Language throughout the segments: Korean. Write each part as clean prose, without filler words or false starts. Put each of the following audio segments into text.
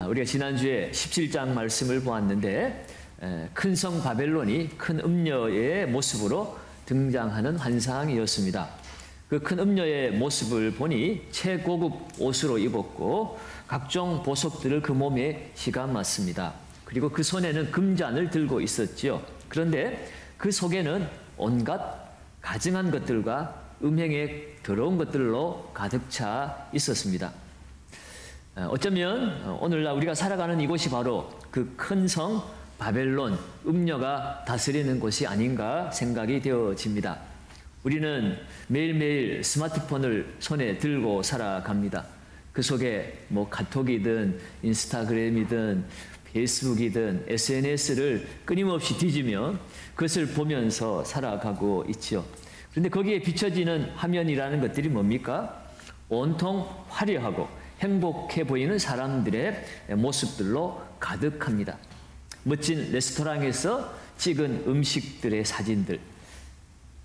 우리가 지난주에 17장 말씀을 보았는데 큰 성 바벨론이 큰 음녀의 모습으로 등장하는 환상이었습니다. 그 큰 음녀의 모습을 보니 최고급 옷으로 입었고 각종 보석들을 그 몸에 휘감았습니다. 그리고 그 손에는 금잔을 들고 있었지요. 그런데 그 속에는 온갖 가증한 것들과 음행에 더러운 것들로 가득 차 있었습니다. 어쩌면 오늘날 우리가 살아가는 이곳이 바로 그 큰 성 바벨론, 음녀가 다스리는 곳이 아닌가 생각이 되어집니다. 우리는 매일매일 스마트폰을 손에 들고 살아갑니다. 그 속에 카톡이든 인스타그램이든 페이스북이든 SNS를 끊임없이 뒤지며 그것을 보면서 살아가고 있죠. 그런데 거기에 비춰지는 화면이라는 것들이 뭡니까? 온통 화려하고 행복해 보이는 사람들의 모습들로 가득합니다. 멋진 레스토랑에서 찍은 음식들의 사진들,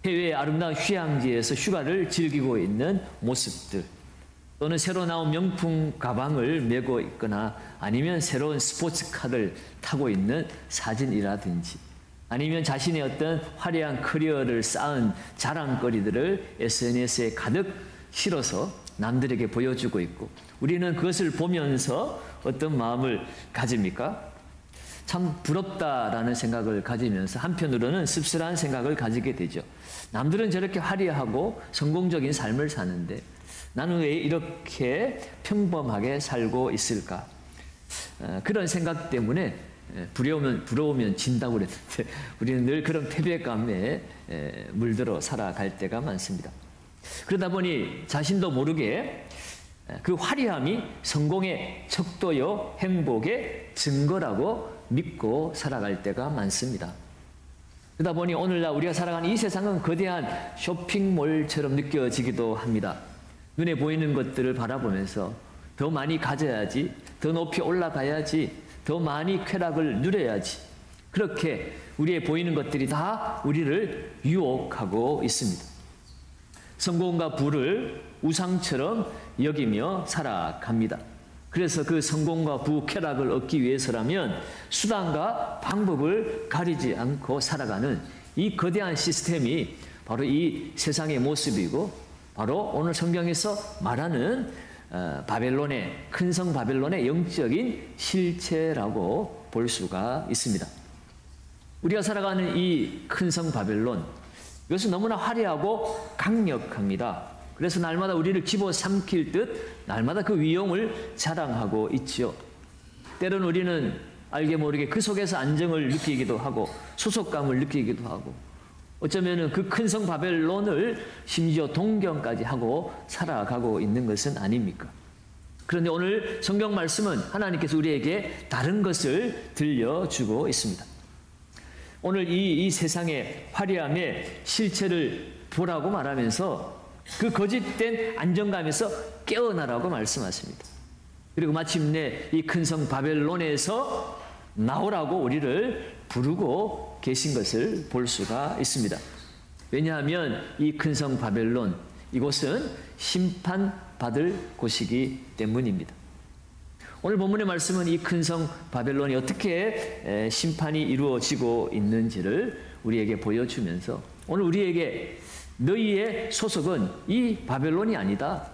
해외의 아름다운 휴양지에서 휴가를 즐기고 있는 모습들, 또는 새로 나온 명품 가방을 메고 있거나 아니면 새로운 스포츠카를 타고 있는 사진이라든지 아니면 자신의 어떤 화려한 커리어를 쌓은 자랑거리들을 SNS에 가득 실어서 남들에게 보여주고 있고 우리는 그것을 보면서 어떤 마음을 가집니까? 참 부럽다라는 생각을 가지면서 한편으로는 씁쓸한 생각을 가지게 되죠. 남들은 저렇게 화려하고 성공적인 삶을 사는데 나는 왜 이렇게 평범하게 살고 있을까? 그런 생각 때문에 부러우면 진다고 그랬는데 우리는 늘 그런 패배감에 물들어 살아갈 때가 많습니다. 그러다 보니 자신도 모르게 그 화려함이 성공의 척도요 행복의 증거라고 믿고 살아갈 때가 많습니다. 그러다 보니 오늘날 우리가 살아가는 이 세상은 거대한 쇼핑몰처럼 느껴지기도 합니다. 눈에 보이는 것들을 바라보면서 더 많이 가져야지, 더 높이 올라가야지, 더 많이 쾌락을 누려야지. 그렇게 우리의 보이는 것들이 다 우리를 유혹하고 있습니다. 성공과 부를 우상처럼 여기며 살아갑니다. 그래서 그 성공과 부, 쾌락을 얻기 위해서라면 수단과 방법을 가리지 않고 살아가는 이 거대한 시스템이 바로 이 세상의 모습이고 바로 오늘 성경에서 말하는 바벨론의 큰 성 바벨론의 영적인 실체라고 볼 수가 있습니다. 우리가 살아가는 이 큰 성 바벨론, 이것은 너무나 화려하고 강력합니다. 그래서 날마다 우리를 집어삼킬 듯 날마다 그 위용을 자랑하고 있죠. 때로는 우리는 알게 모르게 그 속에서 안정을 느끼기도 하고 소속감을 느끼기도 하고 어쩌면 그 큰 성 바벨론을 심지어 동경까지 하고 살아가고 있는 것은 아닙니까? 그런데 오늘 성경 말씀은 하나님께서 우리에게 다른 것을 들려주고 있습니다. 오늘 이 세상의 화려함의 실체를 보라고 말하면서 그 거짓된 안정감에서 깨어나라고 말씀하십니다. 그리고 마침내 이 큰 성 바벨론에서 나오라고 우리를 부르고 계신 것을 볼 수가 있습니다. 왜냐하면 이 큰 성 바벨론, 이곳은 심판받을 곳이기 때문입니다. 오늘 본문의 말씀은 이 큰 성 바벨론이 어떻게 심판이 이루어지고 있는지를 우리에게 보여주면서 오늘 우리에게 너희의 소속은 이 바벨론이 아니다.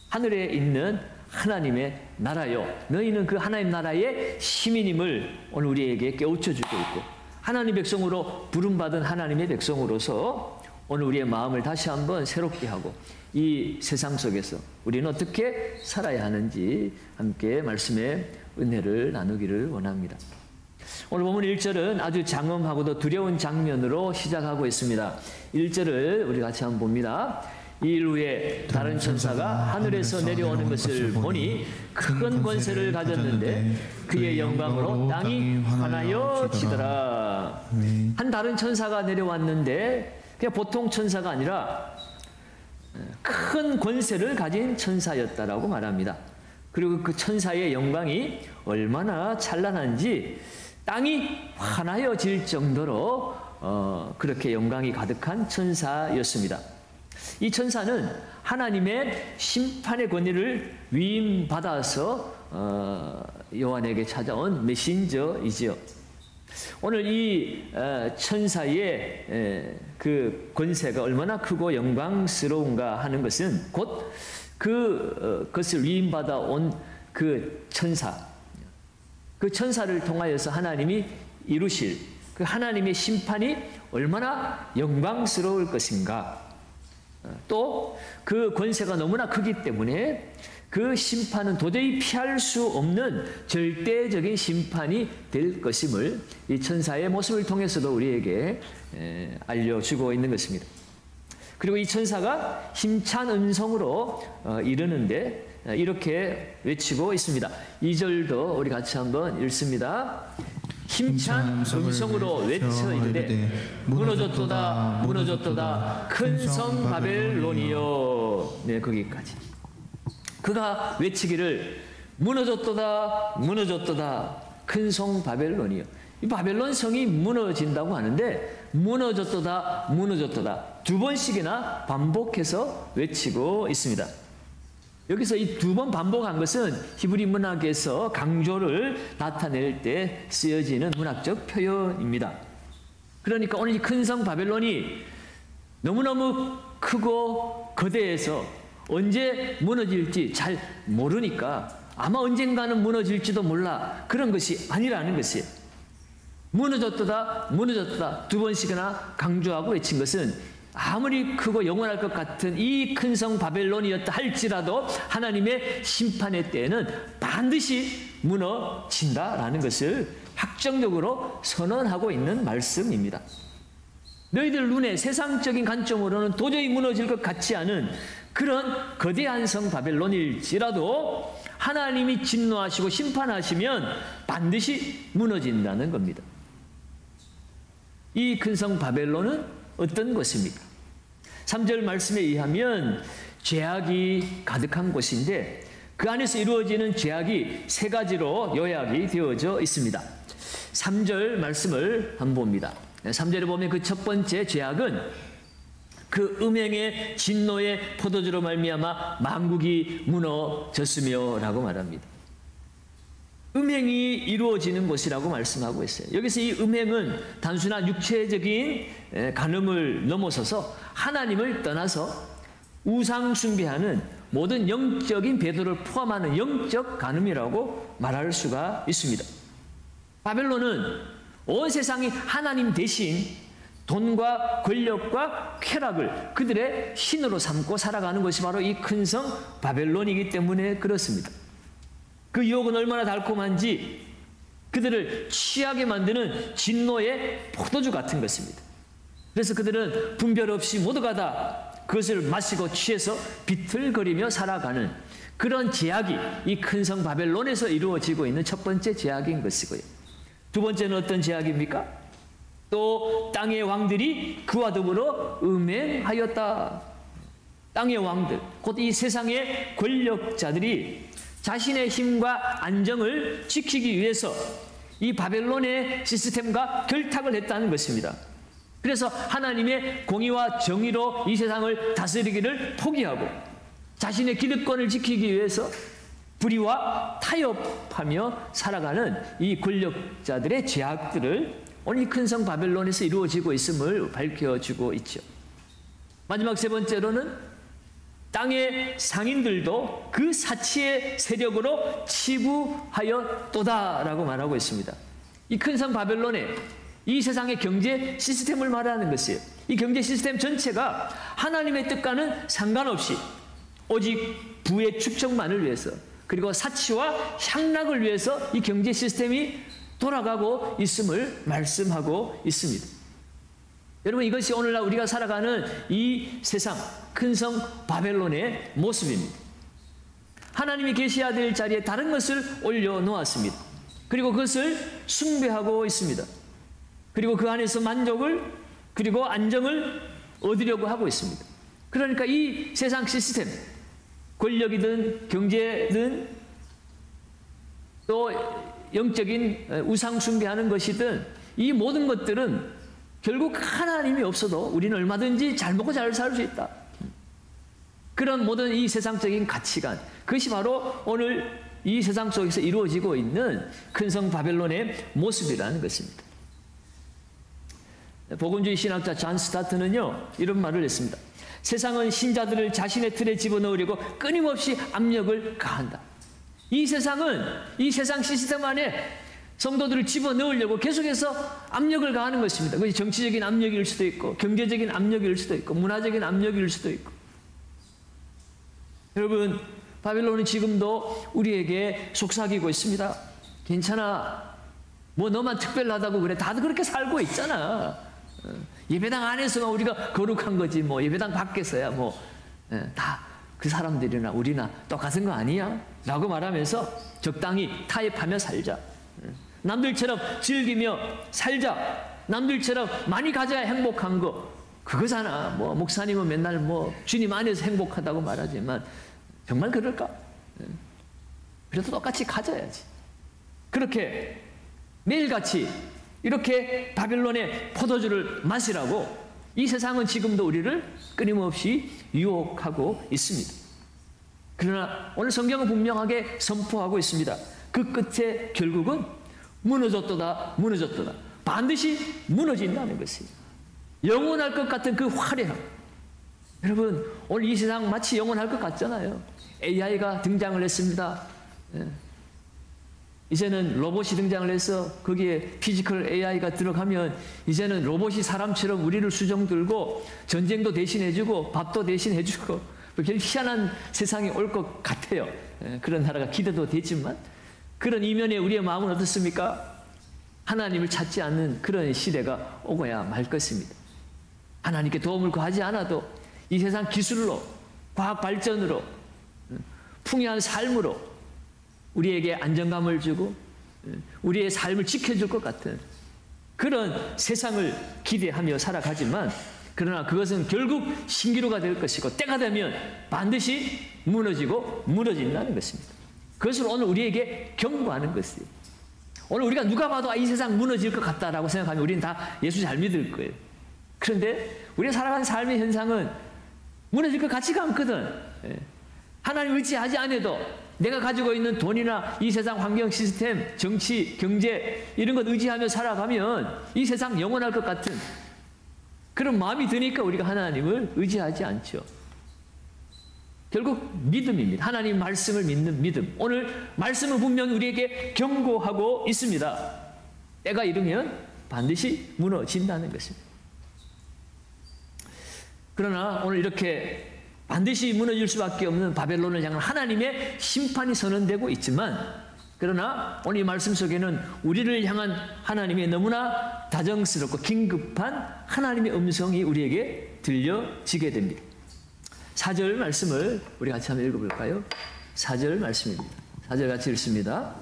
하늘에 있는 하나님의 나라요. 너희는 그 하나님 나라의 시민임을 오늘 우리에게 깨우쳐주고 있고 하나님 백성으로 부름받은 하나님의 백성으로서 오늘 우리의 마음을 다시 한번 새롭게 하고 이 세상 속에서 우리는 어떻게 살아야 하는지 함께 말씀의 은혜를 나누기를 원합니다. 오늘 본문 1절은 아주 장엄하고도 두려운 장면으로 시작하고 있습니다. 1절을 우리 같이 한번 봅니다. 이일 후에 다른 천사가 하늘에서 내려오는 것을 보니 큰 권세를 가졌는데 그의 영광으로 땅이 환하여지더라. 한 다른 천사가 내려왔는데 그냥 보통 천사가 아니라 큰 권세를 가진 천사였다라고 말합니다. 그리고 그 천사의 영광이 얼마나 찬란한지 땅이 환하여질 정도로 그렇게 영광이 가득한 천사였습니다. 이 천사는 하나님의 심판의 권위를 위임받아서 요한에게 찾아온 메신저이지요. 오늘 이 천사의 그 권세가 얼마나 크고 영광스러운가 하는 것은 곧 그것을 위임받아 온 그 천사, 그 천사를 통하여서 하나님이 이루실 그 하나님의 심판이 얼마나 영광스러울 것인가. 또 그 권세가 너무나 크기 때문에 그 심판은 도저히 피할 수 없는 절대적인 심판이 될 것임을 이 천사의 모습을 통해서도 우리에게 알려주고 있는 것입니다. 그리고 이 천사가 힘찬 음성으로 이르는데 이렇게 외치고 있습니다. 2절도 우리 같이 한번 읽습니다. 힘찬 음성으로 외쳐 이르되 무너졌도다 무너졌도다 큰 성 바벨론이여. 네, 거기까지. 그가 외치기를 무너졌도다 무너졌도다 큰 성 바벨론이여. 이 바벨론 성이 무너진다고 하는데 무너졌도다 무너졌도다 두 번씩이나 반복해서 외치고 있습니다. 여기서 이 두 번 반복한 것은 히브리 문학에서 강조를 나타낼 때 쓰여지는 문학적 표현입니다. 그러니까 오늘 이 큰 성 바벨론이 너무너무 크고 거대해서 언제 무너질지 잘 모르니까 아마 언젠가는 무너질지도 몰라, 그런 것이 아니라는 것이에요. 무너졌도다 무너졌도다 두 번씩이나 강조하고 외친 것은 아무리 크고 영원할 것 같은 이 큰 성 바벨론이었다 할지라도 하나님의 심판의 때에는 반드시 무너진다라는 것을 확정적으로 선언하고 있는 말씀입니다. 너희들 눈에 세상적인 관점으로는 도저히 무너질 것 같지 않은 그런 거대한 성 바벨론일지라도 하나님이 진노하시고 심판하시면 반드시 무너진다는 겁니다. 이 큰 성 바벨론은 어떤 것입니까? 3절 말씀에 의하면 죄악이 가득한 곳인데 그 안에서 이루어지는 죄악이 세 가지로 요약이 되어져 있습니다. 3절 말씀을 한번 봅니다. 3절에 보면 그 첫 번째 죄악은 그 음행의 진노의 포도주로 말미암아 만국이 무너졌으며 라고 말합니다. 음행이 이루어지는 곳이라고 말씀하고 있어요. 여기서 이 음행은 단순한 육체적인 간음을 넘어서서 하나님을 떠나서 우상 숭배하는 모든 영적인 배도를 포함하는 영적 간음이라고 말할 수가 있습니다. 바벨론은 온 세상이 하나님 대신 돈과 권력과 쾌락을 그들의 신으로 삼고 살아가는 것이 바로 이 큰 성 바벨론이기 때문에 그렇습니다. 그 유혹은 얼마나 달콤한지 그들을 취하게 만드는 진노의 포도주 같은 것입니다. 그래서 그들은 분별 없이 모두가 다 그것을 마시고 취해서 비틀거리며 살아가는 그런 제약이 이 큰 성 바벨론에서 이루어지고 있는 첫 번째 제약인 것이고요. 두 번째는 어떤 제약입니까? 또 땅의 왕들이 그와 더불어 음행하였다. 땅의 왕들, 곧 이 세상의 권력자들이 자신의 힘과 안정을 지키기 위해서 이 바벨론의 시스템과 결탁을 했다는 것입니다. 그래서 하나님의 공의와 정의로 이 세상을 다스리기를 포기하고 자신의 기득권을 지키기 위해서 불의와 타협하며 살아가는 이 권력자들의 죄악들을 오늘 큰 성 바벨론에서 이루어지고 있음을 밝혀주고 있죠. 마지막 세 번째로는 땅의 상인들도 그 사치의 세력으로 치부하였도다라고 말하고 있습니다. 이 큰 성 바벨론의 이 세상의 경제 시스템을 말하는 것이에요. 이 경제 시스템 전체가 하나님의 뜻과는 상관없이 오직 부의 축적만을 위해서 그리고 사치와 향락을 위해서 이 경제 시스템이 돌아가고 있음을 말씀하고 있습니다. 여러분, 이것이 오늘날 우리가 살아가는 이 세상 큰 성 바벨론의 모습입니다. 하나님이 계셔야 될 자리에 다른 것을 올려놓았습니다. 그리고 그것을 숭배하고 있습니다. 그리고 그 안에서 만족을 그리고 안정을 얻으려고 하고 있습니다. 그러니까 이 세상 시스템, 권력이든 경제든 또 영적인 우상 숭배하는 것이든 이 모든 것들은 결국 하나님이 없어도 우리는 얼마든지 잘 먹고 잘 살 수 있다. 그런 모든 이 세상적인 가치관, 그것이 바로 오늘 이 세상 속에서 이루어지고 있는 큰 성 바벨론의 모습이라는 것입니다. 복음주의 신학자 존 스타트는요, 이런 말을 했습니다. 세상은 신자들을 자신의 틀에 집어넣으려고 끊임없이 압력을 가한다. 이 세상은 이 세상 시스템 안에 성도들을 집어넣으려고 계속해서 압력을 가하는 것입니다. 그것이 정치적인 압력일 수도 있고, 경제적인 압력일 수도 있고, 문화적인 압력일 수도 있고. 여러분, 바벨론은 지금도 우리에게 속삭이고 있습니다. 괜찮아. 뭐 너만 특별하다고 그래. 다들 그렇게 살고 있잖아. 예배당 안에서만 우리가 거룩한 거지. 뭐 예배당 밖에서야 뭐 다 그 사람들이나 우리나 똑같은 거 아니야? 라고 말하면서 적당히 타협하며 살자. 남들처럼 즐기며 살자. 남들처럼 많이 가져야 행복한 거 그거잖아. 뭐 목사님은 맨날 뭐 주님 안에서 행복하다고 말하지만 정말 그럴까? 그래도 똑같이 가져야지. 그렇게 매일같이 이렇게 바벨론의 포도주를 마시라고 이 세상은 지금도 우리를 끊임없이 유혹하고 있습니다. 그러나 오늘 성경은 분명하게 선포하고 있습니다. 그 끝에 결국은 무너졌도다, 무너졌도다. 반드시 무너진다는 것이에요. 영원할 것 같은 그 화려함. 여러분, 오늘 이 세상 마치 영원할 것 같잖아요. AI가 등장을 했습니다. 이제는 로봇이 등장을 해서 거기에 피지컬 AI가 들어가면 이제는 로봇이 사람처럼 우리를 수정 들고 전쟁도 대신해주고 밥도 대신해주고 그렇게 희한한 세상이 올 것 같아요. 그런 나라가 기대도 되지만 그런 이면에 우리의 마음은 어떻습니까? 하나님을 찾지 않는 그런 시대가 오고야 말 것입니다. 하나님께 도움을 구하지 않아도 이 세상 기술로, 과학 발전으로, 풍요한 삶으로 우리에게 안정감을 주고 우리의 삶을 지켜줄 것 같은 그런 세상을 기대하며 살아가지만 그러나 그것은 결국 신기루가 될 것이고 때가 되면 반드시 무너지고 무너진다는 것입니다. 그것을 오늘 우리에게 경고하는 것이에요. 오늘 우리가 누가 봐도 이 세상 무너질 것 같다라고 생각하면 우리는 다 예수 잘 믿을 거예요. 그런데 우리가 살아가는 삶의 현상은 무너질 것 같지가 않거든. 하나님 의지하지 않아도 내가 가지고 있는 돈이나 이 세상 환경 시스템, 정치, 경제 이런 것 의지하며 살아가면 이 세상 영원할 것 같은 그런 마음이 드니까 우리가 하나님을 의지하지 않죠. 결국 믿음입니다. 하나님 말씀을 믿는 믿음. 오늘 말씀은 분명히 우리에게 경고하고 있습니다. 때가 이르면 반드시 무너진다는 것입니다. 그러나 오늘 이렇게 반드시 무너질 수밖에 없는 바벨론을 향한 하나님의 심판이 선언되고 있지만 그러나 오늘 이 말씀 속에는 우리를 향한 하나님의 너무나 다정스럽고 긴급한 하나님의 음성이 우리에게 들려지게 됩니다. 4절 말씀을 우리 같이 한번 읽어볼까요? 4절 말씀입니다. 4절 같이 읽습니다.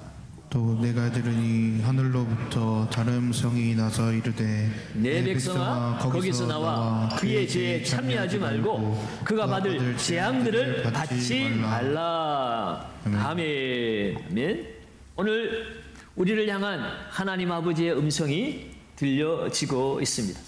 또 내가 들으니 하늘로부터 다른 음성이 나서 이르되 내 백성아 거기서 나와 그의 죄에 참여하지 말고 그가 받을 재앙들을 받지 말라. 아멘. 아멘. 오늘 우리를 향한 하나님 아버지의 음성이 들려지고 있습니다.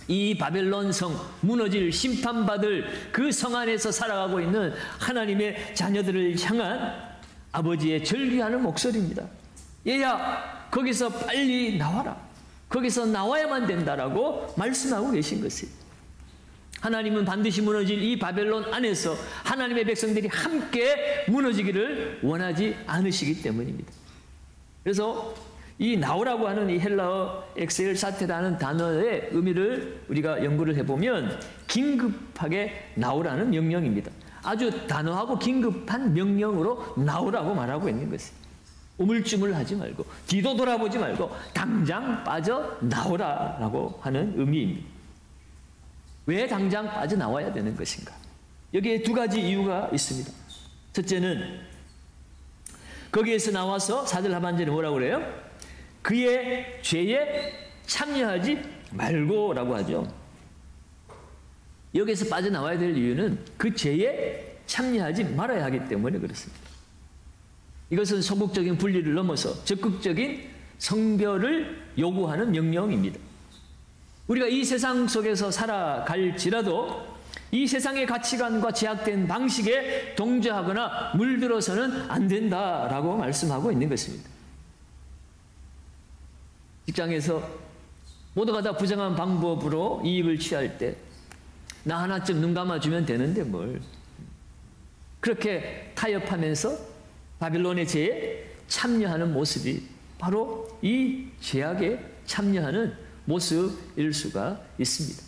이 바벨론 성, 무너질 심판받을 그 성 안에서 살아가고 있는 하나님의 자녀들을 향한 아버지의 절규하는 목소리입니다. 얘야, 거기서 빨리 나와라. 거기서 나와야만 된다라고 말씀하고 계신 것이에요. 하나님은 반드시 무너질 이 바벨론 안에서 하나님의 백성들이 함께 무너지기를 원하지 않으시기 때문입니다. 그래서 이 나오라고 하는 이 헬라어 엑셀사테라는 단어의 의미를 우리가 연구를 해보면 긴급하게 나오라는 명령입니다. 아주 단호하고 긴급한 명령으로 나오라고 말하고 있는 것이에요. 우물쭈물하지 말고 뒤도 돌아보지 말고 당장 빠져나오라라고 하는 의미입니다. 왜 당장 빠져나와야 되는 것인가? 여기에 두 가지 이유가 있습니다. 첫째는 거기에서 나와서 4절 하반절에 뭐라고 그래요? 그의 죄에 참여하지 말고라고 하죠. 여기에서 빠져나와야 될 이유는 그 죄에 참여하지 말아야 하기 때문에 그렇습니다. 이것은 소극적인 분리를 넘어서 적극적인 성별을 요구하는 명령입니다. 우리가 이 세상 속에서 살아갈지라도 이 세상의 가치관과 제약된 방식에 동조하거나 물들어서는 안 된다라고 말씀하고 있는 것입니다. 직장에서 모두가 다 부정한 방법으로 이익을 취할 때 나 하나쯤 눈 감아주면 되는데 뭘. 그렇게 타협하면서 바빌론의 죄에 참여하는 모습이 바로 이 죄악에 참여하는 모습일 수가 있습니다.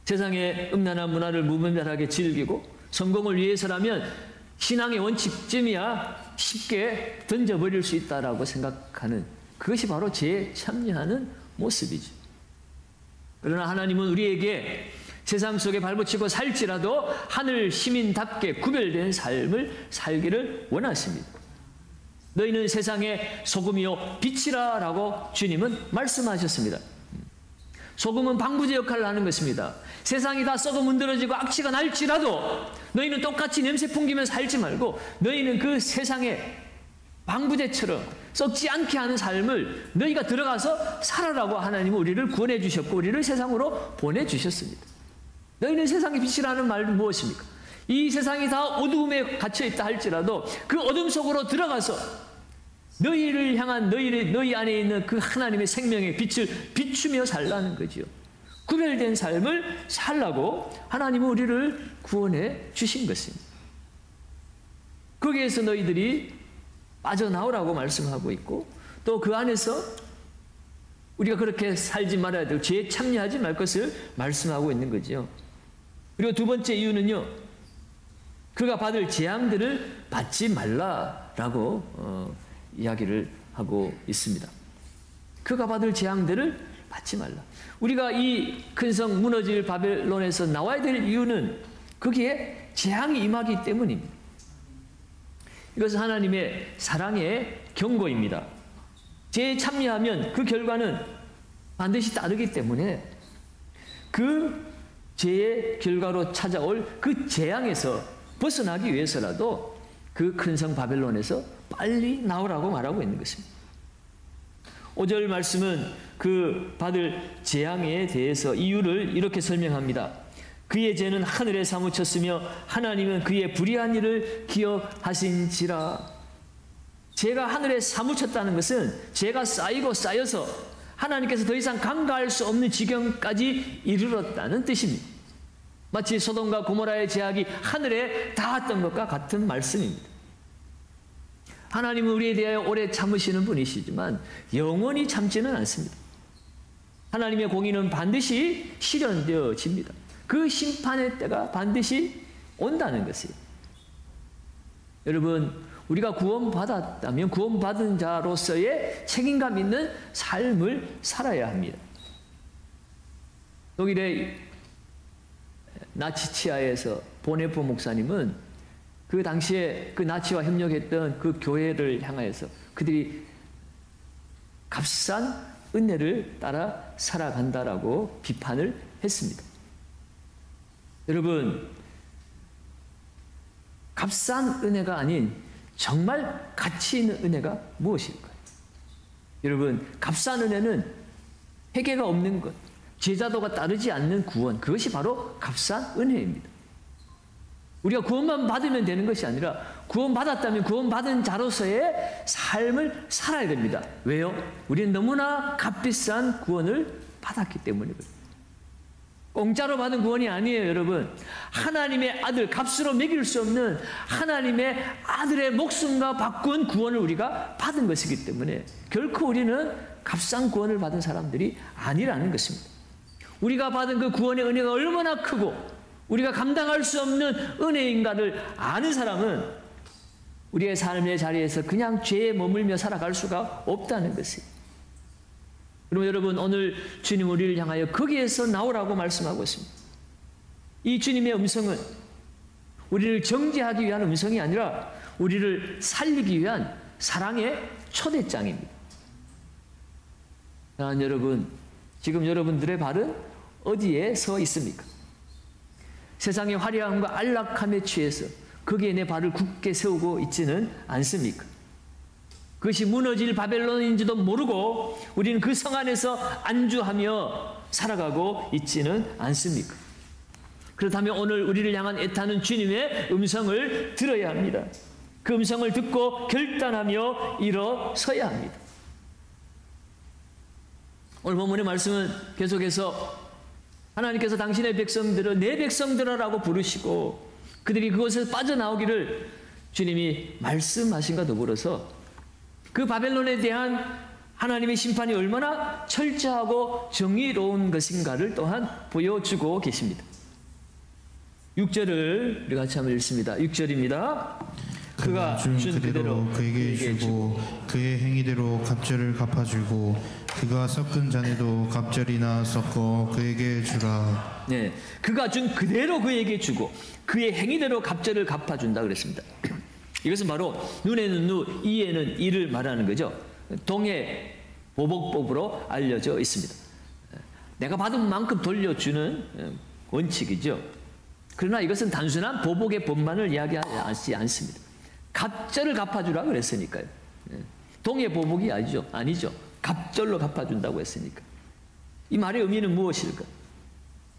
세상의 음란한 문화를 무분별하게 즐기고 성공을 위해서라면 신앙의 원칙쯤이야 쉽게 던져버릴 수 있다라고 생각하는 그것이 바로 죄에 참여하는 모습이죠. 그러나 하나님은 우리에게 세상 속에 발붙이고 살지라도 하늘 시민답게 구별된 삶을 살기를 원하십니다. 너희는 세상의 소금이요 빛이라 라고 주님은 말씀하셨습니다. 소금은 방부제 역할을 하는 것입니다. 세상이 다 썩어 문드러지고 악취가 날지라도 너희는 똑같이 냄새 풍기면서 살지 말고 너희는 그 세상의 방부제처럼 썩지 않게 하는 삶을 너희가 들어가서 살아라고 하나님은 우리를 구원해 주셨고 우리를 세상으로 보내주셨습니다. 너희는 세상의 빛이라는 말은 무엇입니까? 이 세상이 다 어두움에 갇혀있다 할지라도 그 어둠 속으로 들어가서 너희를 향한 너희 안에 있는 그 하나님의 생명의 빛을 비추며 살라는 거지요. 구별된 삶을 살라고 하나님은 우리를 구원해 주신 것입니다. 거기에서 너희들이 빠져나오라고 말씀하고 있고 또 그 안에서 우리가 그렇게 살지 말아야 되고 죄에 참여하지 말 것을 말씀하고 있는 거죠. 그리고 두 번째 이유는요. 그가 받을 재앙들을 받지 말라라고 이야기를 하고 있습니다. 그가 받을 재앙들을 받지 말라. 우리가 이 큰 성 무너질 바벨론에서 나와야 될 이유는 거기에 재앙이 임하기 때문입니다. 이것은 하나님의 사랑의 경고입니다. 죄에 참여하면 그 결과는 반드시 따르기 때문에 그 죄의 결과로 찾아올 그 재앙에서 벗어나기 위해서라도 그 큰 성 바벨론에서 빨리 나오라고 말하고 있는 것입니다. 5절 말씀은 그 받을 재앙에 대해서 이유를 이렇게 설명합니다. 그의 죄는 하늘에 사무쳤으며 하나님은 그의 불의한 일을 기억하신지라. 죄가 하늘에 사무쳤다는 것은 죄가 쌓이고 쌓여서 하나님께서 더 이상 간과할 수 없는 지경까지 이르렀다는 뜻입니다. 마치 소돔과 고모라의 죄악이 하늘에 닿았던 것과 같은 말씀입니다. 하나님은 우리에 대하여 오래 참으시는 분이시지만 영원히 참지는 않습니다. 하나님의 공의는 반드시 실현되어집니다. 그 심판의 때가 반드시 온다는 것이에요. 여러분, 우리가 구원받았다면 구원받은 자로서의 책임감 있는 삶을 살아야 합니다. 독일의 나치치아에서 보네포 목사님은 그 당시에 그 나치와 협력했던 그 교회를 향하여서 그들이 값싼 은혜를 따라 살아간다라고 비판을 했습니다. 여러분, 값싼 은혜가 아닌 정말 가치 있는 은혜가 무엇일까요? 여러분, 값싼 은혜는 회개가 없는 것, 제자도가 따르지 않는 구원, 그것이 바로 값싼 은혜입니다. 우리가 구원만 받으면 되는 것이 아니라 구원받았다면 구원받은 자로서의 삶을 살아야 됩니다. 왜요? 우리는 너무나 값비싼 구원을 받았기 때문에 그래요. 공짜로 받은 구원이 아니에요, 여러분. 하나님의 아들, 값으로 매길 수 없는 하나님의 아들의 목숨과 바꾼 구원을 우리가 받은 것이기 때문에 결코 우리는 값싼 구원을 받은 사람들이 아니라는 것입니다. 우리가 받은 그 구원의 은혜가 얼마나 크고 우리가 감당할 수 없는 은혜인가를 아는 사람은 우리의 삶의 자리에서 그냥 죄에 머물며 살아갈 수가 없다는 것이에요. 그럼 여러분, 오늘 주님 우리를 향하여 거기에서 나오라고 말씀하고 있습니다. 이 주님의 음성은 우리를 정죄하기 위한 음성이 아니라 우리를 살리기 위한 사랑의 초대장입니다. 사랑하는 여러분, 지금 여러분들의 발은 어디에 서 있습니까? 세상의 화려함과 안락함에 취해서 거기에 내 발을 굳게 세우고 있지는 않습니까? 그것이 무너질 바벨론인지도 모르고 우리는 그 성 안에서 안주하며 살아가고 있지는 않습니까? 그렇다면 오늘 우리를 향한 애타는 주님의 음성을 들어야 합니다. 그 음성을 듣고 결단하며 일어서야 합니다. 오늘 본문의 말씀은 계속해서 하나님께서 당신의 백성들을 내 백성들아라고 부르시고 그들이 그곳에서 빠져나오기를 주님이 말씀하신과 더불어서 그 바벨론에 대한 하나님의 심판이 얼마나 철저하고 정의로운 것인가를 또한 보여주고 계십니다. 6절을 우리 같이 한번 읽습니다. 6절입니다. 그가 준 그대로 그에게 주고 그의 행위대로 갑절을 갚아주고 그가 섞은 잔에도 갑절이나 섞어 그에게 주라. 네, 그가 준 그대로 그에게 주고 그의 행위대로 갑절을 갚아준다 그랬습니다. 이것은 바로 눈에는 눈, 이에는 이를 말하는 거죠. 동해 보복법으로 알려져 있습니다. 내가 받은 만큼 돌려주는 원칙이죠. 그러나 이것은 단순한 보복의 법만을 이야기하지 않습니다. 갑절을 갚아주라 그랬으니까요. 동해 보복이 아니죠. 갑절로 갚아준다고 했으니까. 이 말의 의미는 무엇일까?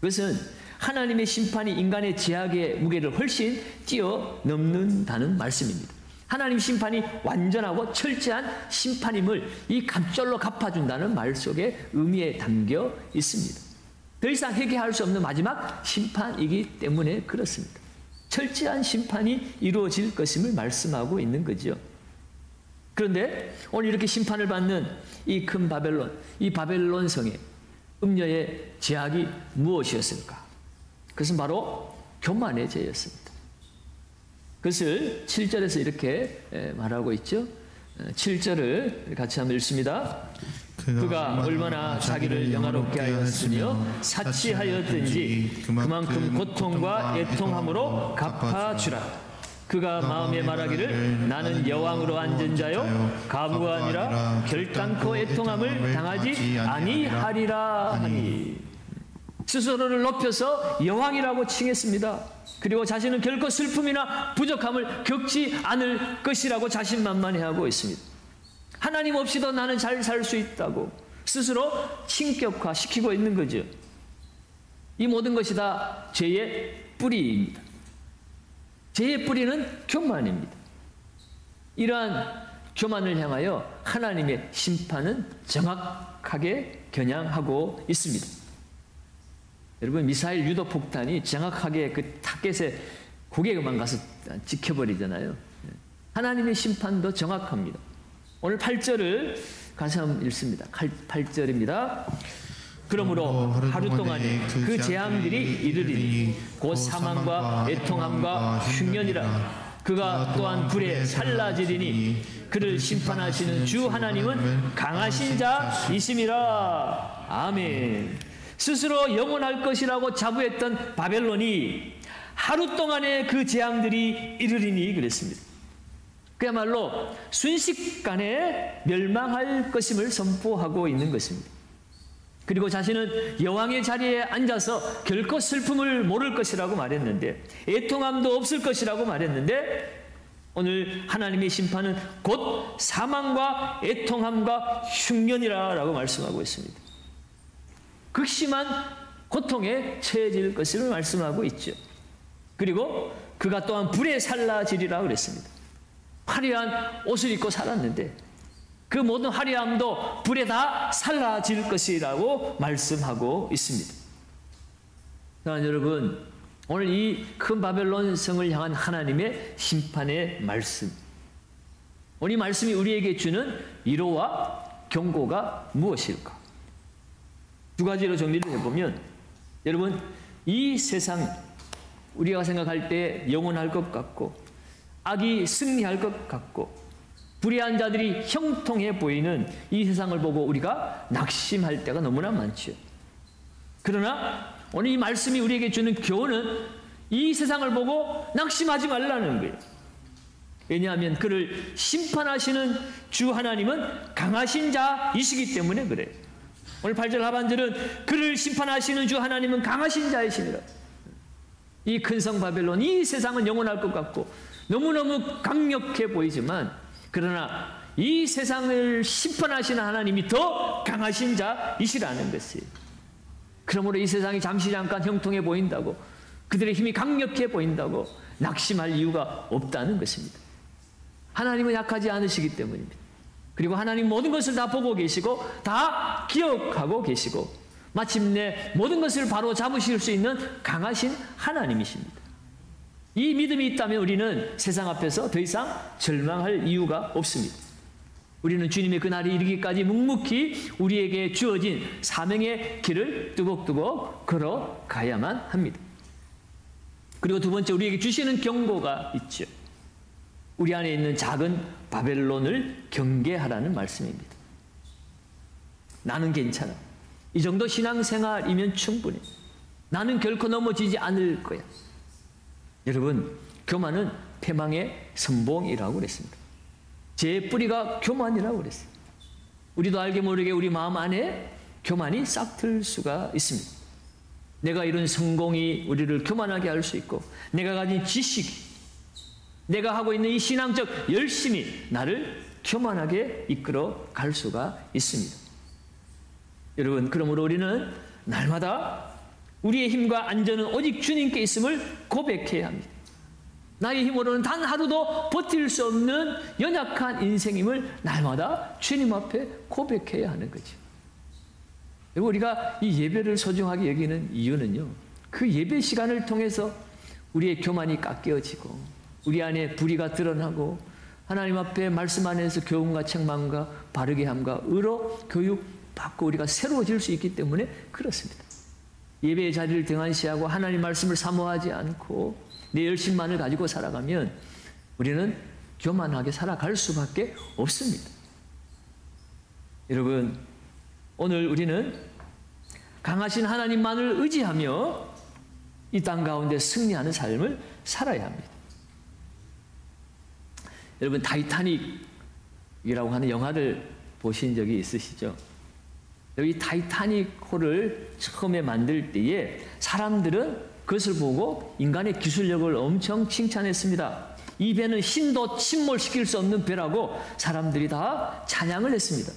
그것은 하나님의 심판이 인간의 제약의 무게를 훨씬 뛰어넘는다는 말씀입니다. 하나님 심판이 완전하고 철저한 심판임을 이 갑절로 갚아준다는 말 속에 의미에 담겨 있습니다. 더 이상 회개할 수 없는 마지막 심판이기 때문에 그렇습니다. 철저한 심판이 이루어질 것임을 말씀하고 있는 거죠. 그런데 오늘 이렇게 심판을 받는 이 큰 바벨론, 이 바벨론 성의 음녀의 제약이 무엇이었을까? 그것은 바로 교만의 죄였습니다. 그것을 7절에서 이렇게 말하고 있죠. 7절을 같이 한번 읽습니다. 그가 얼마나 자기를 영화롭게 하였으며 사치하였든지 그만큼 고통과 애통함으로 갚아주라. 그가 마음에 말하기를 나는 여왕으로 앉은 자요 가부가 아니라 결단코 애통함을 당하지 아니하리라 하니. 스스로를 높여서 여왕이라고 칭했습니다. 그리고 자신은 결코 슬픔이나 부족함을 겪지 않을 것이라고 자신만만해하고 있습니다. 하나님 없이도 나는 잘 살 수 있다고 스스로 신격화시키고 있는 거죠. 이 모든 것이 다 죄의 뿌리입니다. 죄의 뿌리는 교만입니다. 이러한 교만을 향하여 하나님의 심판은 정확하게 겨냥하고 있습니다. 여러분, 미사일 유도 폭탄이 정확하게 그 타겟의 고개만 가서 찍혀버리잖아요. 하나님의 심판도 정확합니다. 오늘 8절을 같이 한번 읽습니다. 8절입니다. 그러므로 하루 동안에 그 재앙들이 이르리니 곧 사망과 애통함과 흉년이라. 그가 또한 불에 살라지리니 그를 심판하시는 주 하나님은 강하신 자이심이라. 아멘. 스스로 영원할 것이라고 자부했던 바벨론이 하루 동안에 그 재앙들이 이르리니 그랬습니다. 그야말로 순식간에 멸망할 것임을 선포하고 있는 것입니다. 그리고 자신은 여왕의 자리에 앉아서 결코 슬픔을 모를 것이라고 말했는데, 애통함도 없을 것이라고 말했는데, 오늘 하나님의 심판은 곧 사망과 애통함과 흉년이라고 말씀하고 있습니다. 극심한 고통에 처해질 것을 말씀하고 있죠. 그리고 그가 또한 불에 살라지리라 그랬습니다. 화려한 옷을 입고 살았는데 그 모든 화려함도 불에 다 살라질 것이라고 말씀하고 있습니다. 자, 여러분, 오늘 이 큰 바벨론 성을 향한 하나님의 심판의 말씀, 오늘 이 말씀이 우리에게 주는 위로와 경고가 무엇일까? 두 가지로 정리를 해보면, 여러분, 이 세상 우리가 생각할 때 영원할 것 같고 악이 승리할 것 같고 불의한 자들이 형통해 보이는 이 세상을 보고 우리가 낙심할 때가 너무나 많죠. 그러나 오늘 이 말씀이 우리에게 주는 교훈은 이 세상을 보고 낙심하지 말라는 거예요. 왜냐하면 그를 심판하시는 주 하나님은 강하신 자이시기 때문에 그래요. 오늘 8절 하반절은 그를 심판하시는 주 하나님은 강하신 자이시니라. 이 큰 성 바벨론, 이 세상은 영원할 것 같고 너무너무 강력해 보이지만, 그러나 이 세상을 심판하시는 하나님이 더 강하신 자이시라는 것이에요. 그러므로 이 세상이 잠시 잠깐 형통해 보인다고, 그들의 힘이 강력해 보인다고 낙심할 이유가 없다는 것입니다. 하나님은 약하지 않으시기 때문입니다. 그리고 하나님 모든 것을 다 보고 계시고 다 기억하고 계시고 마침내 모든 것을 바로 잡으실 수 있는 강하신 하나님이십니다. 이 믿음이 있다면 우리는 세상 앞에서 더 이상 절망할 이유가 없습니다. 우리는 주님의 그날이 이르기까지 묵묵히 우리에게 주어진 사명의 길을 뚜벅뚜벅 걸어가야만 합니다. 그리고 두 번째, 우리에게 주시는 경고가 있죠. 우리 안에 있는 작은 바벨론을 경계하라는 말씀입니다. 나는 괜찮아. 이 정도 신앙생활이면 충분해. 나는 결코 넘어지지 않을 거야. 여러분, 교만은 패망의 선봉이라고 그랬습니다. 제 뿌리가 교만이라고 그랬어요. 우리도 알게 모르게 우리 마음 안에 교만이 싹틀 수가 있습니다. 내가 이룬 성공이 우리를 교만하게 할 수 있고, 내가 가진 지식, 내가 하고 있는 이 신앙적 열심이 나를 교만하게 이끌어 갈 수가 있습니다. 여러분, 그러므로 우리는 날마다 우리의 힘과 안전은 오직 주님께 있음을 고백해야 합니다. 나의 힘으로는 단 하루도 버틸 수 없는 연약한 인생임을 날마다 주님 앞에 고백해야 하는 거죠. 그리고 우리가 이 예배를 소중하게 여기는 이유는요, 그 예배 시간을 통해서 우리의 교만이 깎여지고 우리 안에 불의가 드러나고 하나님 앞에 말씀 안에서 교훈과 책망과 바르게 함과 의로 교육받고 우리가 새로워질 수 있기 때문에 그렇습니다. 예배의 자리를 등한시하고 하나님 말씀을 사모하지 않고 내 열심만을 가지고 살아가면 우리는 교만하게 살아갈 수밖에 없습니다. 여러분, 오늘 우리는 강하신 하나님만을 의지하며 이 땅 가운데 승리하는 삶을 살아야 합니다. 여러분, 타이타닉이라고 하는 영화를 보신 적이 있으시죠? 여기 타이타닉호를 처음에 만들 때에 사람들은 그것을 보고 인간의 기술력을 엄청 칭찬했습니다. 이 배는 신도 침몰시킬 수 없는 배라고 사람들이 다 찬양을 했습니다.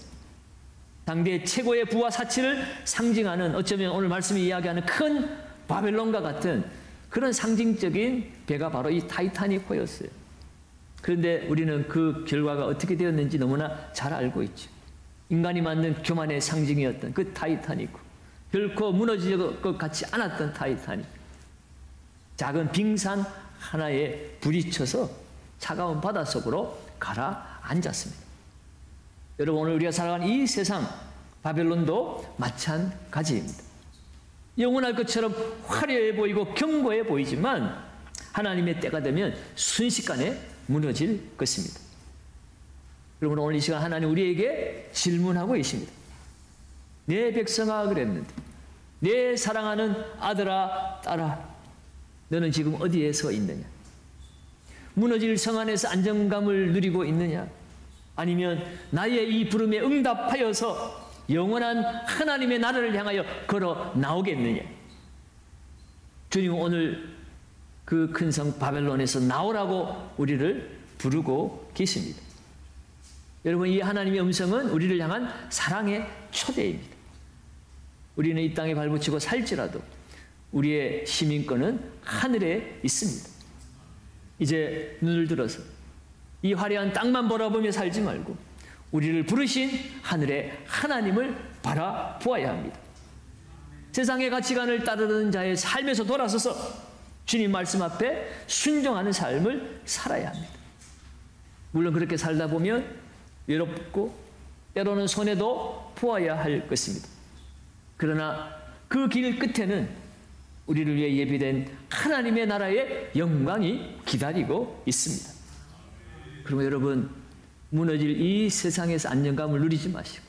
당대 최고의 부와 사치를 상징하는, 어쩌면 오늘 말씀이 이야기하는 큰 바벨론과 같은 그런 상징적인 배가 바로 이 타이타닉호였어요. 그런데 우리는 그 결과가 어떻게 되었는지 너무나 잘 알고 있죠. 인간이 만든 교만의 상징이었던 그 타이타닉호, 결코 무너질 것 같지 않았던 타이타닉, 작은 빙산 하나에 부딪혀서 차가운 바닷속으로 가라앉았습니다. 여러분, 오늘 우리가 살아가는 이 세상 바벨론도 마찬가지입니다. 영원할 것처럼 화려해 보이고 견고해 보이지만 하나님의 때가 되면 순식간에 무너질 것입니다. 그러므로 오늘 이 시간 하나님 우리에게 질문하고 계십니다. 내 백성아 그랬는데, 내 사랑하는 아들아 딸아, 너는 지금 어디에 서 있느냐? 무너질 성 안에서 안정감을 누리고 있느냐? 아니면 나의 이 부름에 응답하여서 영원한 하나님의 나라를 향하여 걸어 나오겠느냐? 주님은 오늘 그 큰 성 바벨론에서 나오라고 우리를 부르고 계십니다. 여러분, 이 하나님의 음성은 우리를 향한 사랑의 초대입니다. 우리는 이 땅에 발붙이고 살지라도 우리의 시민권은 하늘에 있습니다. 이제 눈을 들어서 이 화려한 땅만 바라보며 살지 말고 우리를 부르신 하늘의 하나님을 바라보아야 합니다. 세상의 가치관을 따르는 자의 삶에서 돌아서서 주님 말씀 앞에 순종하는 삶을 살아야 합니다. 물론 그렇게 살다 보면 외롭고 때로는 손해도 보아야 할 것입니다. 그러나 그 길 끝에는 우리를 위해 예비된 하나님의 나라의 영광이 기다리고 있습니다. 그러면 여러분, 무너질 이 세상에서 안정감을 누리지 마시고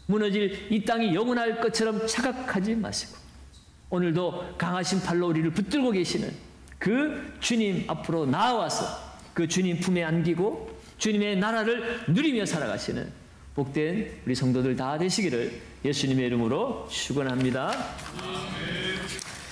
무너질 이 땅이 영원할 것처럼 착각하지 마시고 오늘도 강하신 팔로 우리를 붙들고 계시는 그 주님 앞으로 나아와서 그 주님 품에 안기고 주님의 나라를 누리며 살아가시는 복된 우리 성도들 다 되시기를 예수님의 이름으로 축원합니다.